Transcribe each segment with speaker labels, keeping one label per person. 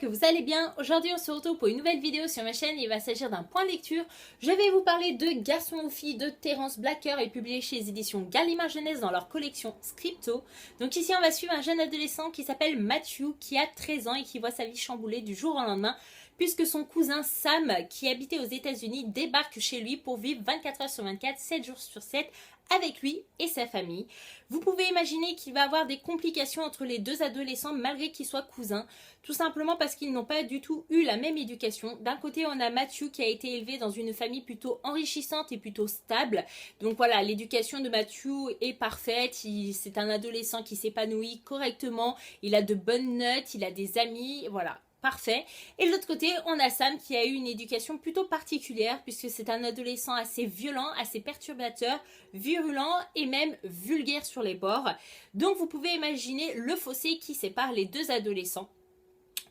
Speaker 1: que vous allez bien. Aujourd'hui on se retrouve pour une nouvelle vidéo sur ma chaîne. Il va s'agir d'un point de lecture. Je vais vous parler de Garçon ou fille de Terence Blacker et publié chez les éditions Gallimard Jeunesse dans leur collection Scripto. Donc ici on va suivre un jeune adolescent qui s'appelle Matthew, qui a 13 ans et qui voit sa vie chamboulée du jour au lendemain puisque son cousin Sam, qui habitait aux États-Unis, débarque chez lui pour vivre 24 heures sur 24, 7 jours sur 7 avec lui et sa famille. Vous pouvez imaginer qu'il va avoir des complications entre les deux adolescents malgré qu'ils soient cousins, tout simplement parce qu'ils n'ont pas du tout eu la même éducation. D'un côté, on a Matthew qui a été élevé dans une famille plutôt enrichissante et plutôt stable. Donc voilà, l'éducation de Matthew est parfaite, c'est un adolescent qui s'épanouit correctement, il a de bonnes notes, il a des amis, voilà. Parfait. Et de l'autre côté, on a Sam qui a eu une éducation plutôt particulière puisque c'est un adolescent assez violent, assez perturbateur, virulent et même vulgaire sur les bords. Donc vous pouvez imaginer le fossé qui sépare les deux adolescents.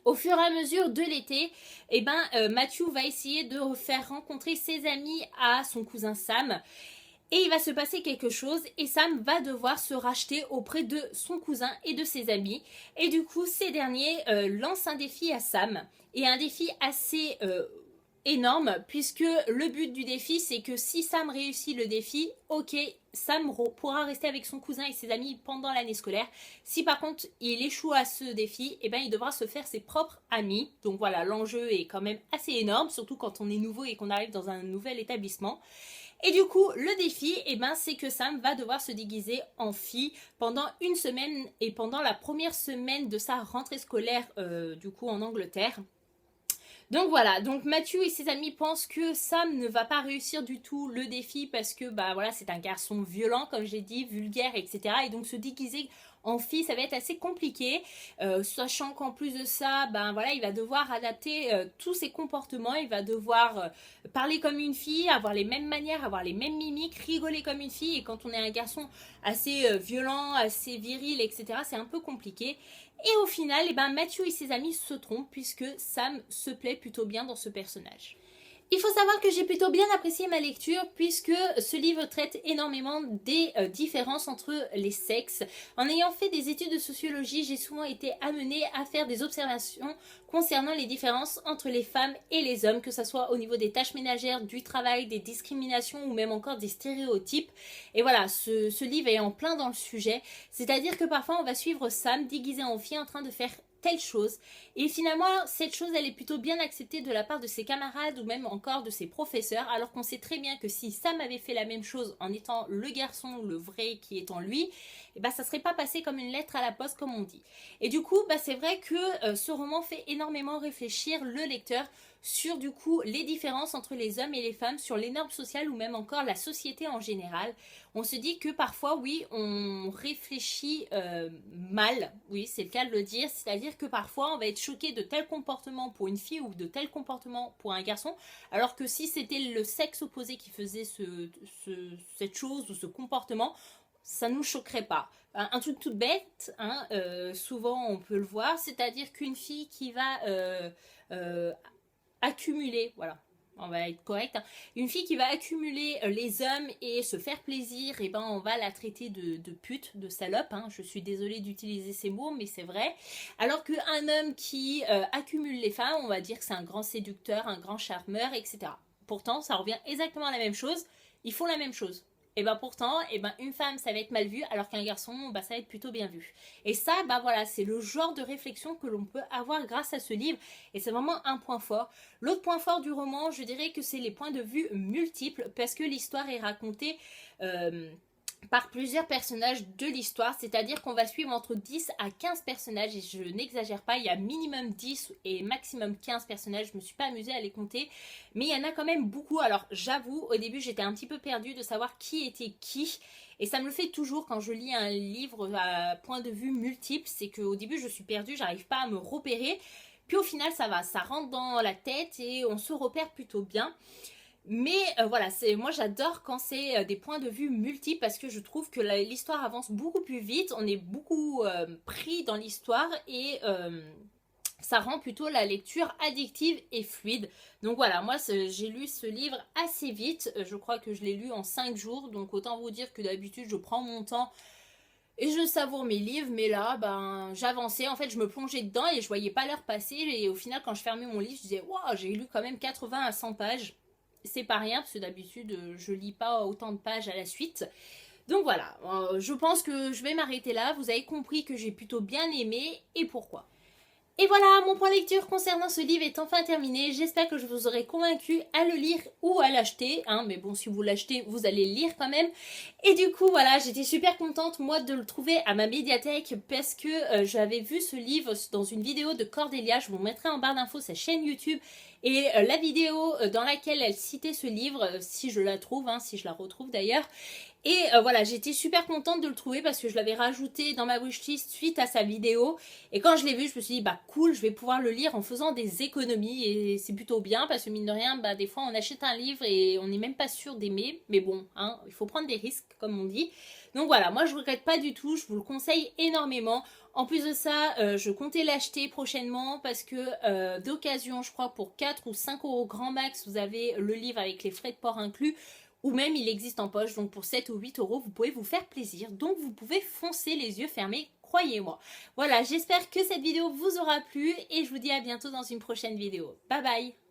Speaker 1: Au fur et à mesure de l'été, Matthew va essayer de faire rencontrer ses amis à son cousin Sam. Et il va se passer quelque chose et Sam va devoir se racheter auprès de son cousin et de ses amis. Et du coup, ces derniers lancent un défi à Sam. Et un défi assez énorme puisque le but du défi, c'est que si Sam réussit le défi, ok, Sam pourra rester avec son cousin et ses amis pendant l'année scolaire. Si par contre il échoue à ce défi, il devra se faire ses propres amis. Donc voilà, l'enjeu est quand même assez énorme, surtout quand on est nouveau et qu'on arrive dans un nouvel établissement. Et du coup, le défi, c'est que Sam va devoir se déguiser en fille pendant une semaine et pendant la première semaine de sa rentrée scolaire, en Angleterre. Donc voilà, donc Matthew et ses amis pensent que Sam ne va pas réussir du tout le défi parce que c'est un garçon violent, comme j'ai dit, vulgaire, etc. Et donc se déguiser en fille, ça va être assez compliqué, sachant qu'en plus de ça, il va devoir adapter tous ses comportements, il va devoir parler comme une fille, avoir les mêmes manières, avoir les mêmes mimiques, rigoler comme une fille, et quand on est un garçon assez violent, assez viril, etc., c'est un peu compliqué. Et au final, Matthew et ses amis se trompent puisque Sam se plaît plutôt bien dans ce personnage. Il faut savoir que j'ai plutôt bien apprécié ma lecture puisque ce livre traite énormément des différences entre les sexes. En ayant fait des études de sociologie, j'ai souvent été amenée à faire des observations concernant les différences entre les femmes et les hommes, que ce soit au niveau des tâches ménagères, du travail, des discriminations ou même encore des stéréotypes. Et voilà, ce livre est en plein dans le sujet. C'est-à-dire que parfois on va suivre Sam déguisé en fille en train de faire telle chose et finalement cette chose elle est plutôt bien acceptée de la part de ses camarades ou même encore de ses professeurs, alors qu'on sait très bien que si Sam avait fait la même chose en étant le garçon, le vrai qui est en lui, ça serait pas passé comme une lettre à la poste comme on dit. Et du coup c'est vrai que ce roman fait énormément réfléchir le lecteur sur du coup les différences entre les hommes et les femmes, sur les normes sociales ou même encore la société en général. On se dit que parfois oui on réfléchit mal, oui c'est le cas de le dire, c'est-à-dire que parfois on va être choqué de tel comportement pour une fille ou de tel comportement pour un garçon, alors que si c'était le sexe opposé qui faisait cette chose ou ce comportement, ça ne nous choquerait pas. Un truc tout bête, souvent on peut le voir, c'est-à-dire qu'une fille qui va accumuler, voilà, on va être correct, une fille qui va accumuler les hommes et se faire plaisir, on va la traiter de pute, de salope, je suis désolée d'utiliser ces mots mais c'est vrai, alors qu'un homme qui accumule les femmes, on va dire que c'est un grand séducteur, un grand charmeur, etc. Pourtant ça revient exactement à la même chose, ils font la même chose. Et pourtant, une femme ça va être mal vu, alors qu'un garçon ça va être plutôt bien vu. Et ça, c'est le genre de réflexion que l'on peut avoir grâce à ce livre, et c'est vraiment un point fort. L'autre point fort du roman, je dirais que c'est les points de vue multiples, parce que l'histoire est racontée par plusieurs personnages de l'histoire, c'est-à-dire qu'on va suivre entre 10 à 15 personnages, et je n'exagère pas, il y a minimum 10 et maximum 15 personnages, je me suis pas amusée à les compter, mais il y en a quand même beaucoup. Alors j'avoue, au début j'étais un petit peu perdue de savoir qui était qui, et ça me le fait toujours quand je lis un livre à point de vue multiple, c'est qu'au début je suis perdue, j'arrive pas à me repérer, puis au final ça va, ça rentre dans la tête et on se repère plutôt bien. Mais moi j'adore quand c'est des points de vue multiples parce que je trouve que l'histoire avance beaucoup plus vite, on est beaucoup pris dans l'histoire et ça rend plutôt la lecture addictive et fluide. Donc voilà, moi j'ai lu ce livre assez vite, je crois que je l'ai lu en 5 jours, donc autant vous dire que d'habitude je prends mon temps Et je savoure mes livres, mais là, ben, j'avançais. En fait, je me plongeais dedans et je voyais pas l'heure passer. Et au final, quand je fermais mon livre, je disais, waouh, j'ai lu quand même 80 à 100 pages. C'est pas rien, parce que d'habitude, je lis pas autant de pages à la suite. Donc voilà, je pense que je vais m'arrêter là. Vous avez compris que j'ai plutôt bien aimé et pourquoi. Et voilà, mon point lecture concernant ce livre est enfin terminé. J'espère que je vous aurai convaincu à le lire ou à l'acheter. Hein, mais bon, si vous l'achetez, vous allez le lire quand même. Et du coup, voilà, j'étais super contente, moi, de le trouver à ma médiathèque parce que j'avais vu ce livre dans une vidéo de Cordélia. Je vous mettrai en barre d'infos sa chaîne YouTube. Et la vidéo dans laquelle elle citait ce livre, si je la trouve, hein, si je la retrouve d'ailleurs. Et voilà, j'étais super contente de le trouver parce que je l'avais rajouté dans ma wishlist suite à sa vidéo. Et quand je l'ai vu, je me suis dit, bah cool, je vais pouvoir le lire en faisant des économies. Et c'est plutôt bien parce que mine de rien, bah des fois on achète un livre et on n'est même pas sûr d'aimer. Mais bon, hein, il faut prendre des risques, comme on dit. Donc voilà, moi je regrette pas du tout, je vous le conseille énormément. En plus de ça, je comptais l'acheter prochainement parce que d'occasion, je crois, pour 4 ou 5 euros grand max, vous avez le livre avec les frais de port inclus. Ou même il existe en poche, donc pour 7 ou 8 euros, vous pouvez vous faire plaisir. Donc vous pouvez foncer les yeux fermés, croyez-moi. Voilà, j'espère que cette vidéo vous aura plu et je vous dis à bientôt dans une prochaine vidéo. Bye bye!